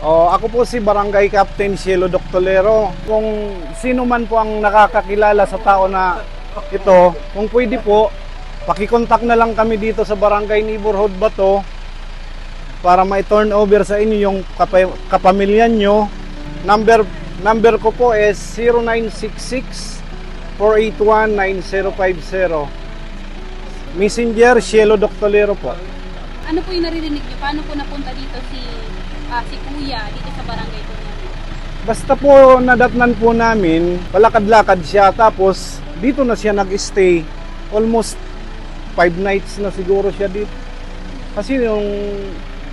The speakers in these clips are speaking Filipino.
Ako po si Barangay Captain Cielo Doctolero. Kung sino man po ang nakakakilala sa tao na ito, kung pwede po, pakikontak na lang kami dito sa Barangay Neighborhood Bato para ma-turn over sa inyo yung kapamilyan nyo. Number ko po is 0966-481-9050. Messenger, Cielo Doctolero po. Ano po yung naririnig nyo? Paano po napunta dito si Kuya dito sa barangay po namin? Basta po nadatnan po namin, palakad-lakad siya, tapos dito na siya nag-stay. Almost 5 nights na siguro siya dito. Kasi yung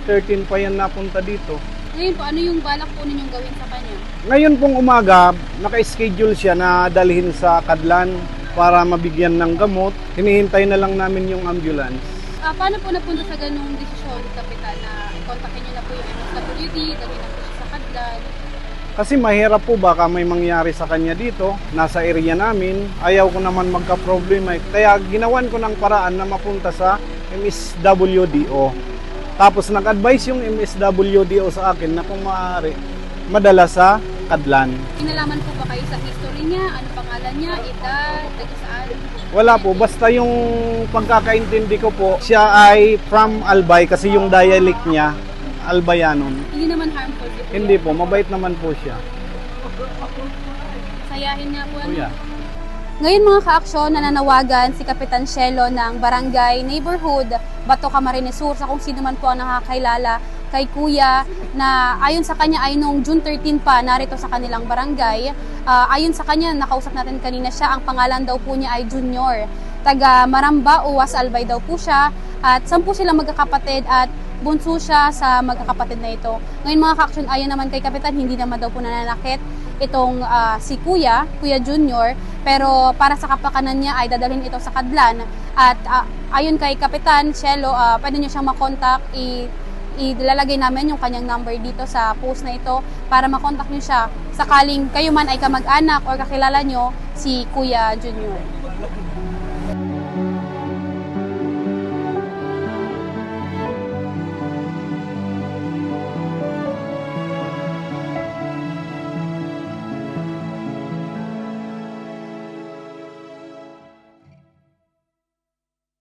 13 pa yan napunta dito. Ngayon po, ano yung balak po ninyong gawin sa kanya? Ngayon pong umaga, naka-schedule siya na dalhin sa Kadlan para mabigyan ng gamot. Hinihintay na lang namin yung ambulance. Paano po napunta sa ganung desisyon, Kapitan, na kontakin niyo na po yung MSWD, dalhin na po siya sa Kadlan? Kasi mahirap po, baka may mangyari sa kanya dito. Nasa area namin, ayaw ko naman magka-problema. Kaya ginawan ko ng paraan na mapunta sa MSWDO. Tapos nag-advise yung MSWDO sa akin na kung maaari, madala sa Kadlan. Kinalaman po ba kayo sa history niya? Ano pangalan niya? Edad? Taga-saan? Wala po, basta yung pagkakaintindi ko po, siya ay from Albay kasi yung dialect niya, Albayanon. Hindi naman harmful po. Hindi po, mabait naman po siya. Sayahin niya po. Kuya. Ngayon mga ka-aksyon, nananawagan si Kapitan Cielo ng Barangay Neighborhood Bato, Camarines Sur sa kung sino man po ang nakakailala kay Kuya na ayon sa kanya ay nung June 13 pa narito sa kanilang barangay. Ayon sa kanya, nakausap natin kanina siya, ang pangalan daw po niya ay Junior. Taga Maramba, Uwas, Albay daw po siya at 10 silang magkakapatid at bunso siya sa magkakapatid na ito. Ngayon mga ka-aksyon, ayon naman kay Kapitan, hindi naman daw po nananakit itong si Kuya Junior, pero para sa kapakanan niya ay dadalhin ito sa Kadlan. At ayon kay Kapitan Cielo, pwede niyo siyang makontak, ilalagay namin yung kanyang number dito sa post na ito para makontak niyo siya sakaling kayo man ay kamag-anak o kakilala niyo si Kuya Junior.